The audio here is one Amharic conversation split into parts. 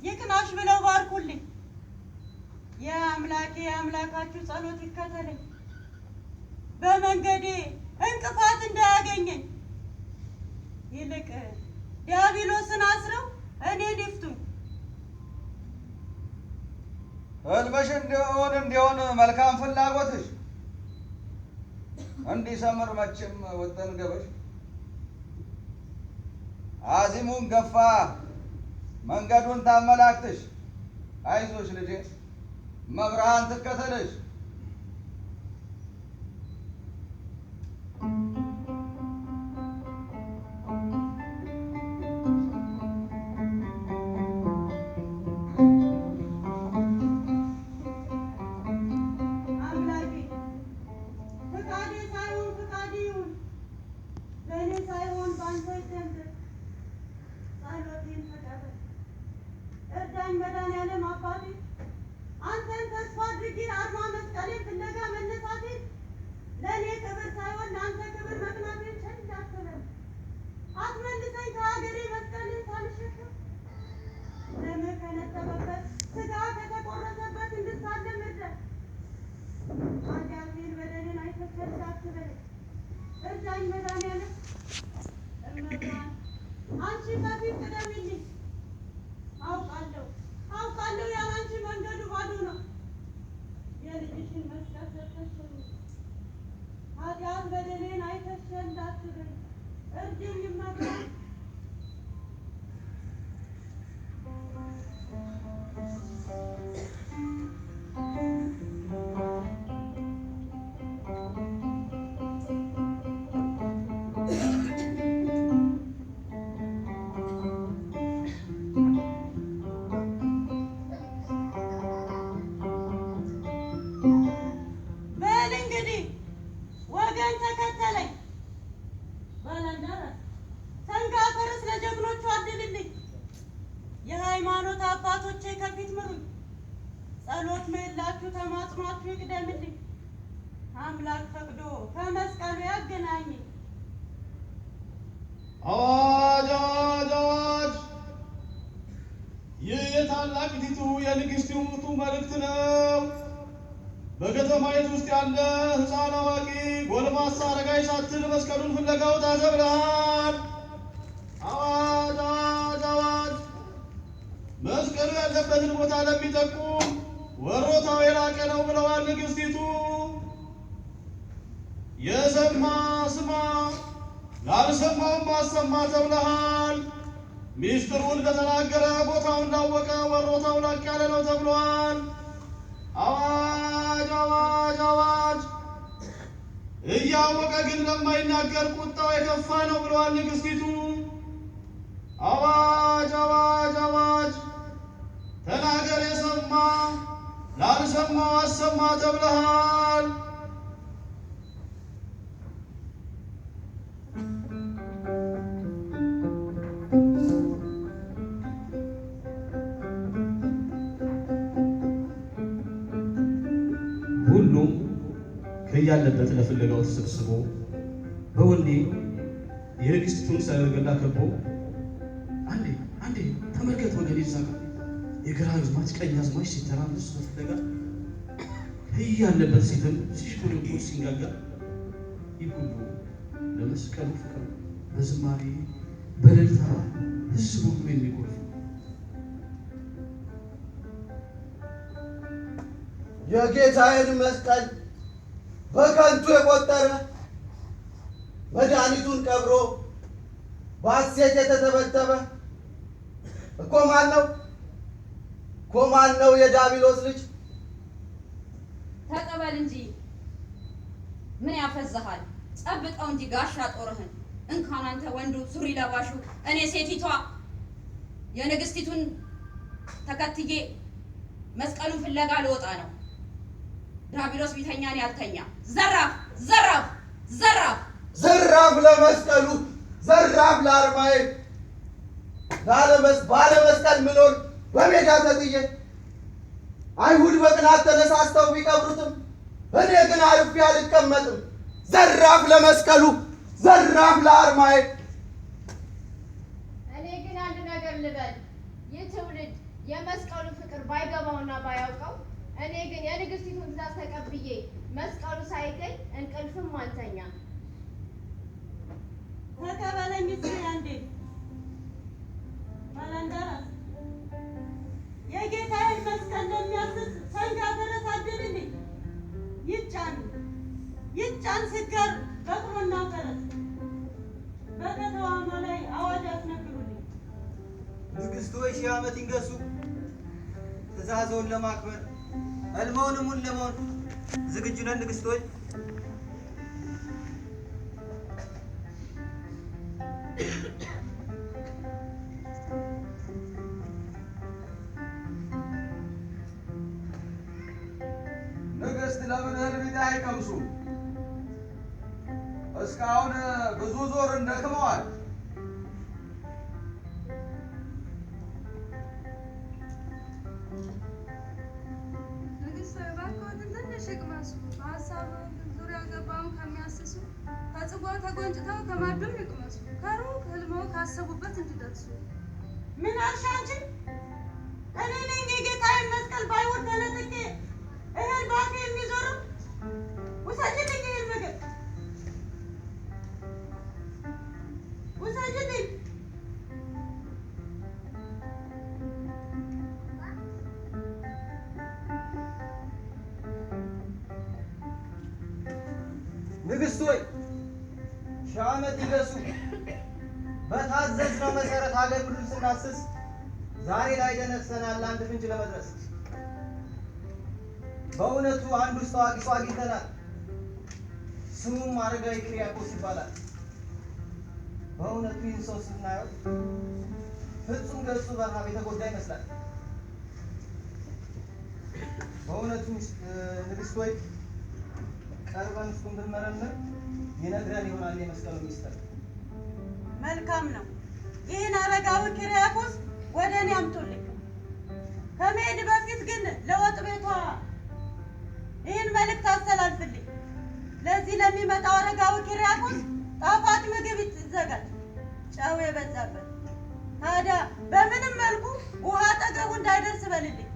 ይቅናሽ ብለው ባርኩልኝ። የአምላኬ የአምላካችሁ ጸሎት ይከተለኝ። በመንገዴ እንቅፋት እንዳያገኘኝ። ይልቅ ዲያብሎስን አስረው እኔን ይፍቱኝ። ሕልምሽ እንዲሆን መልካም ፍላጎትሽ እንዲሰምር መቼም ወጠን ገበሽ አዚሙን ገፋ መንገዱን ታመላክትሽ። አይዞሽ ልጄ መብርሃን ትከተልሽ። እርዳኝ መድኃኒዓለም አባቴ፣ አንተን ተስፋ አድርጌ አርማ መስቀሌን ፍለጋ መነሳቴን ለእኔ ክብር ሳይሆን ለአንተ ክብር መቅናቴን ቸል አትበል። አትመልሰኝ ከሀገሬ መስቀልን ሳልሸከም። ደምህ ከነጠበበት ሥጋ ከተቆረሰበት እንድሳለም እርዳኝ። ኃጢአቴን በደሌን አይተህ ቸል አትበለኝ። እርዳኝ መድኃኒዓለም። እመብርሃን አንቺ ከፊት ቅደሚልኝ። አውቃለሁ ያላንቺ መንገዱ ባዶ ነው። የልጅሽን መስቀል ሰጥተሽኝ ኃጢአት በደሌን አይተሽ ቸል አትበይ። እርጅኝ እመብርሃን። ወገን ተከተለኝ ባላንዳራስ ሰንጋ ፈረስ ለጀግኖቹ አድልልኝ። የሃይማኖት አባቶቼ ከፊት ምሩኝ። ጸሎት ምህላችሁ ተማጽኗችሁ ይቅደምልኝ። አምላክ ፈቅዶ ከመስቀሉ ያገናኘኝ። አዋጅ አዋጅ አዋጅ! ይህ የታላቂቱ የንግሥቲቱ መልእክት ነው። በከተማይቱ ውስጥ ያለ ሕፃን፣ አዋቂ፣ ጎልማሳ፣ አረጋዊ ሳትል መስቀሉን ፍለጋው ታዘብለሃል። አዋጅ አዋጅ አዋጅ! መስቀሉ ያለበትን ቦታ ለሚጠቁም ወሮታው የራቀ ነው ብለዋል ንግሥቲቱ። የሰማ ስማ፣ ላልሰማውም አሰማ ተብለሃል። ሚስጥሩን ለተናገረ ቦታውን ላወቀ ወሮታው ላቅ ያለ ነው ተብሏል። አዋጅ አዋጅ አዋጅ! እያወቀ ግን ለማይናገር ቁጣው የከፋ ነው ብለዋል ንግሥቲቱ። አዋጅ አዋጅ አዋጅ! ተናገር የሰማ ላልሰማው አሰማ ተብለሃል። ሁሉም ከያለበት ለፍለጋው ተሰብስቦ በወኔ የንግሥቲቱን ሰረገላ ከቦ አንዴ ተመልከት ወገን ይዛጋ የግራ አዝማች ቀኝ አዝማች ሲተራመስ በፍለጋ ከያለበት ሲተም ሲሽኮረኮር ሲንጋጋ ይሁሉ ለመስቀሉ ፍቅር በዝማሬ በእልልታ ሕዝቡ ሁሉ የሚጎርፍ የጌታዬን መስቀል በከንቱ የቆጠረ መድኃኒቱን ቀብሮ በሐሴት የተተበተበ እኮ ማን ነው የዲያብሎስ ልጅ? ተቀበል እንጂ ምን ያፈዝሃል? ጨብጠው እንጂ ጋሻ ጦርህን። እንኳን አንተ ወንዱ ሱሪ ለባሹ እኔ ሴቲቷ የንግሥቲቱን ተከትዬ መስቀሉን ፍለጋ ልወጣ ነው። ዲያብሎስ ቢተኛን ያልተኛ ዘራፍ ዘራፍ ዘራፍ ዘራፍ ለመስቀሉ ዘራፍ ለአርማዬ ባለመስቀል ምኖር በሜዳ ተጥዬ አይሁድ በቅናት ተነሳስተው ቢቀብሩትም እኔ ግን አርፌ አልቀመጥም። ዘራፍ ለመስቀሉ ዘራፍ ለአርማዬ። እኔ ግን አንድ ነገር ልበል። ይህ ትውልድ የመስቀሉ ፍቅር ባይገባውና ባያውቀው እኔ ግን የንግስቲቱን ትእዛዝ ተቀብዬ መስቀሉ ሳይገኝ እንቅልፍም አልተኛ። ተቀበለኝ እስኪ አንዴ ባላንደራስ የጌታዬን መስቀል ለሚያስስ ሰንጋ ፈረስ አድልልኝ። ይጫን ስጋር በቅሎና ፈረስ በከተማዋ ላይ አዋጅ አስነግሩልኝ። ንግሥቶች ሺህ ዓመት ይንገሱ ትእዛዘውን ለማክበር ሕልመውንም እውን ለመሆን ዝግጁ ነን ንግሥቶች። ንግሥት ለምን እህል ቢጤ አይቀምሱም? እስካሁን ብዙ ዞርን ደክመዋል። ንግሥት ሆይ እባክዎትን ትንሽ ይቅመሱ። በሀሳብ ዙሪያ ገባውን ከሚያስሱ ከጽዋው ተጎንጭተው ከማዕዱም ይቅመሱ። ከሩቅ ህልመው ካሰቡበት እንዲደርሱ። ምን አልሽ አንቺ? እኔ ነኝ የጌታዬን መስቀል ባይሆን ተነጥቄ እህል ባፌ የሚዞረው? ውሰጂልኝ ይህን ምግብ ውሰጂልኝ። ንግሥት ሆይ ሺህ ዓመት ይገሱ። በታዘዝነው መሰረት ሀገር ምድር ስናስስ ዛሬ ላይ ደርሰናል አንድ ፍንጭ ለመድረስ። በእውነቱ አንድ ውስጥ ታዋቂ ሰው አግኝተናል። ስሙም አረጋዊ ኪሪያቆስ ይባላል። በእውነቱ ይህን ሰው ስናየው ፍጹም ገጹ በረሃብ የተጎዳ ይመስላል። በእውነቱ ንግሥት ሆይ ቀርበን እሱን ብንመረምር ይነግረን ይሆናል የመስቀሉ ሚስጥር። መልካም ነው። ይህን አረጋዊ ኪሪያቆስ ወደ እኔ አምጡልኝ። ከመሄድ በፊት ግን ለወጥ ቤቷ ይህን መልእክት አስተላልፍልኝ። ለዚህ ለሚመጣው አረጋዊ ኪሪያቆስ ጣፋጭ ምግብ ይዘጋጅ፣ ጨው የበዛበት። ታዲያ በምንም መልኩ ውሃ አጠገቡ እንዳይደርስ በልልኝ።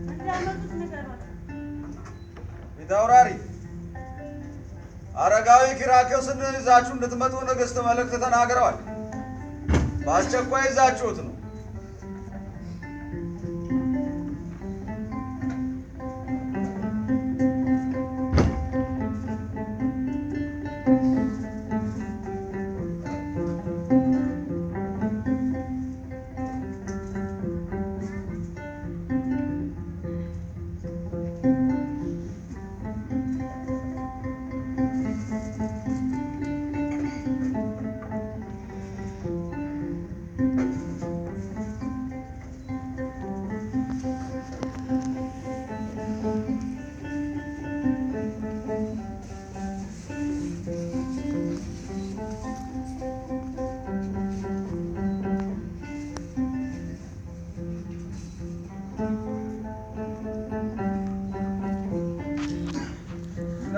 እንዲያመጡት ንገሯቸው። ፊት አውራሪ አረጋዊ ኪራቆስን ይዛችሁ እንድትመጡ ንግሥት መልእክት ተናግረዋል። በአስቸኳይ ይዛችሁት ነው።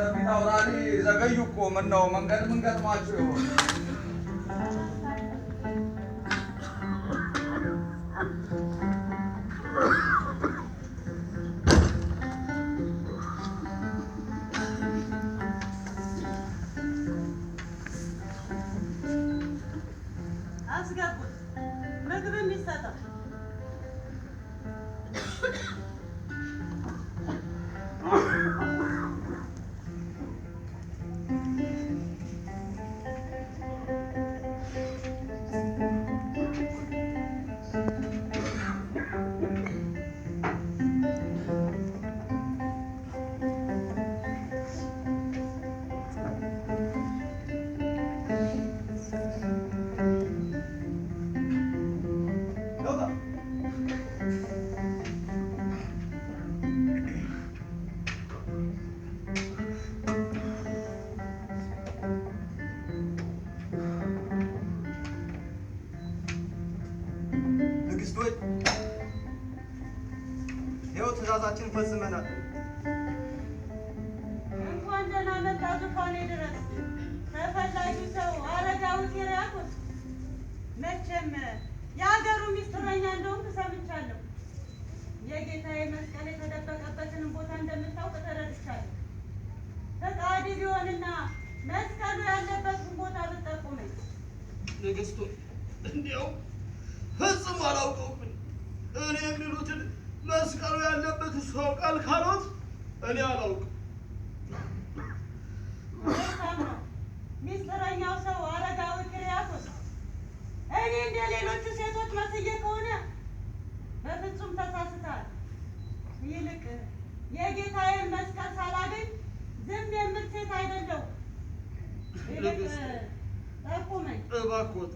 ፊት አውራሪ ዘገዩ እኮ። ምነው መንገድ ምን ገጥሟችሁ ይሆን? አስገቡት፣ ምግብም ይሰጠው። ንግሥት ሆይ ይኸው ትእዛዛችን ፈጽመናል። እንኳን ደህና መጣ ዙፋኔ ድረስ ተፈላጊው ሰው አረጋዊ ኪርያቆስ። መቼም የሀገሩ ሚስጥረኛ እንደሆንክ ሰምቻለሁ። የጌታዬ መስቀል የተደበቀበትን ቦታ እንደምታውቅ ተረድቻለሁ። ፈቃድ ቢሆንና መስቀሉ ያለበትን ቦታ ብትጠቁመኝ። ንግሥት ሆይ እንዲያው ፈጽሞ አላውቀውም። እኔ የሚሉትን መስቀሉ ያለበት ሰው ቃል ካሎት እኔ አላውቅም። መልካም ነው። ሚስጥረኛው ሰው አረጋዊ ኪርያቆስ፣ እኔ እንደ ሌሎቹ ሴቶች መስዬ ከሆነ በፍጹም ተሳስተሃል። ይልቅ የጌታዬን መስቀል ሳላገኝ ዝም የምል ሴት አይደለሁም። ይልቅ ጠቁመኝ እባክዎት